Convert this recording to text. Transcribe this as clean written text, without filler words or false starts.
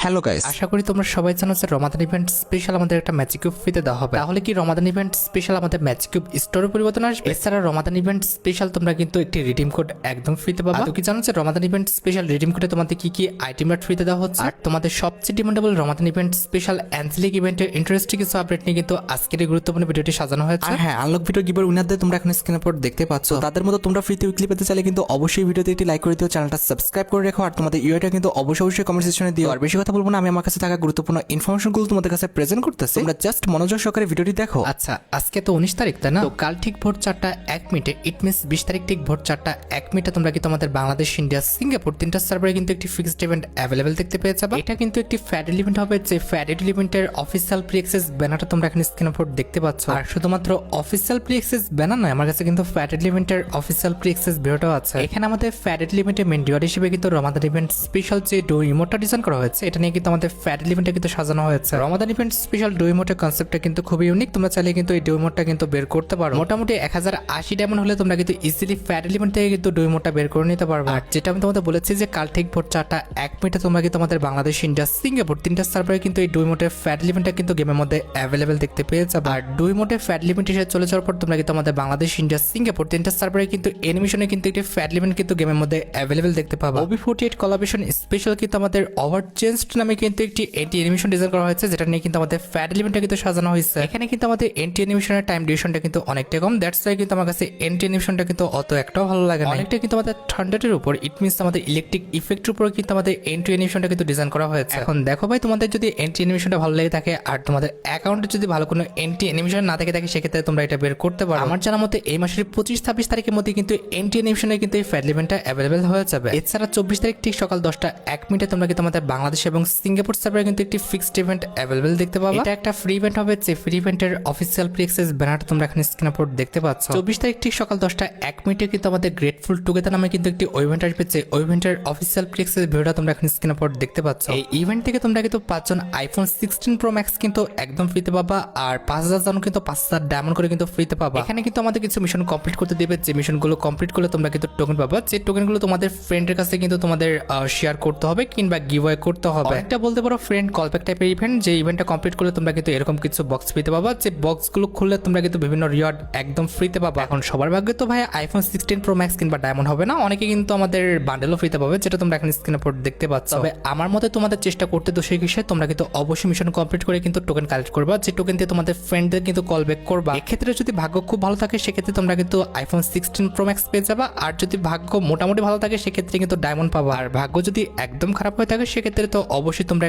Hello guys, আশা করি তোমরা সবাই জানো যে রমাদান ইভেন্ট স্পেশাল আমাদের একটা ম্যাজিক কিউব ফ্রিতে দেওয়া হবে। তাহলে কি রমাদান ইভেন্ট স্পেশাল আমাদের ম্যাজিক কিউব স্টোরে পরিবর্তন আসবে? এছাড়া রমাদান ইভেন্ট স্পেশাল তোমরা কিন্তু একটি রিডিম কোড একদম ফ্রিতে পাবা। তো কি জানো যে রমাদান ইভেন্ট স্পেশাল রিডিম কোডে তোমাদের কি কি আইটেম ফ্রিতে দেওয়া হচ্ছে? আর তোমাদের সবচেয়ে ডিমান্ডেবল রমাদান ইভেন্ট স্পেশাল অ্যাঞ্জেলিক ইভেন্টের ইন্টারেস্টিং কিছু আপডেট নিয়ে কিন্তু আজকের এই গুরুত্বপূর্ণ ভিডিওটি সাজানো হয়েছে। আর হ্যাঁ, আনলক ভিডিও গিভার উইনারদের তোমরা এখন স্ক্রিনের উপর দেখতে পাচ্ছ। তাদের মতো তোমরা ফ্রিতে উইকলি পেতে চাইলে কিন্তু অবশ্যই ভিডিওতে একটি লাইক করে দিও, চ্যানেলটা সাবস্ক্রাইব করে রেখো, আর তোমাদের ইউআইটা কিন্তু অবশ্যই কমেন্ট সেকশনে দিও। আর বেশি কথা বলবো না, আমি আমার কাছে থাকা গুরুত্বপূর্ণ ইনফরমেশনগুলো তোমাদের কাছে প্রেজেন্ট করতেছি, তোমরা জাস্ট মনোযোগ সহকারে ভিডিওটি দেখো। আচ্ছা, আজকে তো 19 তারিখ, তাই না? তো কাল ঠিক ভোর 4:01 ইট মিনস 20 তারিখ ঠিক ভোর 4:01 তোমরা কি তোমাদের বাংলাদেশ, ইন্ডিয়া, সিঙ্গাপুর তিনটা সার্ভারে কিন্তু একটি ফিক্সড ইভেন্ট অ্যাভেলেবেল দেখতে পেয়ে যাবে। এটা কিন্তু একটি ফ্যাডেল ইভেন্ট হবে, যে ফ্যাডেল ইভেন্টের অফিসিয়াল প্রি অ্যাক্সেস ব্যানারটা তোমরা এখানে স্ক্রিনের উপর দেখতে পাচ্ছ। আর শুধুমাত্র অফিসিয়াল প্রি অ্যাক্সেস ব্যানার নয়, আমার কাছে কিন্তু ফ্যাডেল ইভেন্টের অফিসিয়াল প্রি অ্যাক্সেস ভিডিওটাও আছে। এখানে আমাদের ফ্যাডেল ইভেন্টের মেন ডিওয়ার হিসেবে কিন্তু রমাদান ইভেন্ট স্পেশাল যে ডো ইমোটটা ডিজাইন করা হয়েছে, এটা নিয়ে কিন্তু আমাদের ফ্যাডেল ইভেন্টে কিন্তু সাজানো হয়েছে। রমাদান ইভেন্ট স্পেশাল ডো ইমোটের কনসেপ্টটা কিন্তু খুবই ইউনিক, তোমরা চাইলে কিন্তু এই ডো ইমোটটা কিন্তু বের করতে পারো। মোটামুটি 1080 ডায়মন্ড হলে তোমরা কিন্তু ইজিলি ফ্যাডেল ইভেন্ট থেকে কিন্তু ডো ইমোটটা বের করে নিতে পারবে। আর যেটা আমি তোমাদের বলেছি যে কাল ঠিক ভোর 4:01 তোমরা কিন্তু আমাদের বাংলাদেশ, ইন্ডিয়া, সিঙ্গাপুর তিনটা সার্ভারে কিন্তু এই ডো ইমোটের ফ্যাডেল ইভেন্টটা কিন্তু গেমের মধ্যে অ্যাভেলেবেল দেখতে পেয়ে যাবে। আর ডো ইমোটের ফ্যাডেল ইভেন্ট হিসেবে চলে যাওয়ার পর তোমরা কিন্তু আমাদের বাংলাদেশ, ইন্ডিয়া, সিঙ্গাপুর তিনটা সার্ভারে কিন্তু অ্যানিমেশনে কিন্তু একটি ফ্যাডেল ইভেন্ট কিন্তু গেমের মধ্যে অ্যাভেলেবেল দেখতে পাবে। OB48 কোলাবরেশন স্পেশাল কিন্তু আমাদের ওভার চেঞ্জড নামে কিন্তু একটি এন্টি অ্যানিমেশন ডিজাইন করা হয়েছে, যেটা নিয়ে কিন্তু আমাদের ফ্যাডেল ইভেন্টটা কিন্তু সাজানো হয়েছে। এখানে কিন্তু আমাদের এন্টি অ্যানিমেশনের টাইম ডিউরেশনটা কিন্তু অনেকটা কম, দ্যাটস ওয়াই কিন্তু আমার কাছে এন্টি অ্যানিমেশনটা কিন্তু অত একটাও ভালো লাগে না। অনেকটা কিন্তু আমাদের থান্ডারের উপর, ইট মিনস আমাদের ইলেকট্রিক ইফেক্টের উপর কিন্তু আমাদের এন্টি অ্যানিমেশনটা কিন্তু ডিজাইন করা হয়েছে। এখন দেখো ভাই, তোমাদের যদি এন্টি অ্যানিমেশনটা ভালো লেগে থাকে আর তোমাদের অ্যাকাউন্টে যদি ভালো কোনো এন্টি অ্যানিমেশন না থাকে সেক্ষেত্রে তোমরা এটা বের করতে পারো। আমার জানার মতে এই মাসের 25-26 তারিখের মধ্যে কিন্তু এন্টি অ্যানিমেশনের কিন্তু এই ফ্যাডেল ইভেন্টটা অ্যাভেলেবেল হয়ে যাবে। এছাড়া 24 তারিখ ঠিক সকাল 10:01 তোমরা কিন্তু আমাদের বাংলাদেশ এবং সিঙ্গাপুর সার্ভারে কিন্তু একটি ফিক্সড ইভেন্ট অ্যাভেলেবেল দেখতে পাবে। এটা একটা ফ্রি ইভেন্ট হবে, যে ফ্রি ইভেন্টের অফিসিয়াল প্রি অ্যাক্সেস ব্যানারটা তোমরা এখানে স্ক্রিনের উপর দেখতে পাচ্ছ। 24 তারিখ ঠিক সকাল 10:01 কিন্তু আমাদের গ্রেটফুল টুগেদার নামে কিন্তু একটি ইভেন্ট আসবে, যে ইভেন্টের অফিসিয়াল প্রি অ্যাক্সেস ভিডিওটা তোমরা এখানে স্ক্রিনের উপর দেখতে পাচ্ছ। এই ইভেন্ট থেকে তোমরা কিন্তু 5 জন iPhone 16 Pro Max কিন্তু একদম ফ্রিতে পাবা, আর 5000 জন কিন্তু 5000 ডায়মন্ড করে কিন্তু ফ্রিতে পাবা। এখানে কিন্তু আমাদের কিছু মিশন কমপ্লিট করতে দেবে, যে মিশনগুলো কমপ্লিট করলে তোমরা কিন্তু টোকেন পাবা, যে টোকেনগুলো তোমাদের ফ্রেন্ডের কাছে কিন্তু তোমাদের শেয়ার করতে হবে কিংবা গিভঅ্যাওয়ে করতে হবে। একটা বলতে পারো ফ্রেন্ড কলব্যাক টাইপের ইভেন্ট, যে ইভেন্টটা কমপ্লিট করলে তোমরা কিন্তু এরকম কিছু বক্স ফ্রিতে পাবা, যে বক্সগুলো খুললে তোমরা কিন্তু বিভিন্ন রিওয়ার্ড একদম ফ্রিতে পাবা। এখন সবার ভাগ্যে তো ভাই iPhone 16 Pro Max কিংবা ডায়মন্ড হবে না, অনেকে কিন্তু আমাদের বান্ডেলও ফ্রিতে পাবে, যেটা তোমরা এখন স্ক্রিনের উপর দেখতে পাচ্ছ। তবে আমার মতে তোমাদের চেষ্টা করতে তো সেই বিষয়ে তোমরা কিন্তু অবশ্যই মিশন কমপ্লিট করে কিন্তু টোকেন কালেক্ট করবা, যে টোকেন দিয়ে তোমাদের ফ্রেন্ডদের কিন্তু কল ব্যাক করবা। এক্ষেত্রে যদি ভাগ্য খুব ভালো থাকে সেক্ষেত্রে তোমরা কিন্তু iPhone 16 Pro Max পেয়ে যাবা, আর যদি ভাগ্য মোটামুটি ভালো থাকে সেক্ষেত্রে কিন্তু ডায়মন্ড পাবা। আর ভাগ্য যদি একদম খারাপ হয়ে থাকে সেক্ষেত্রে তো অবশ্যই তোমরা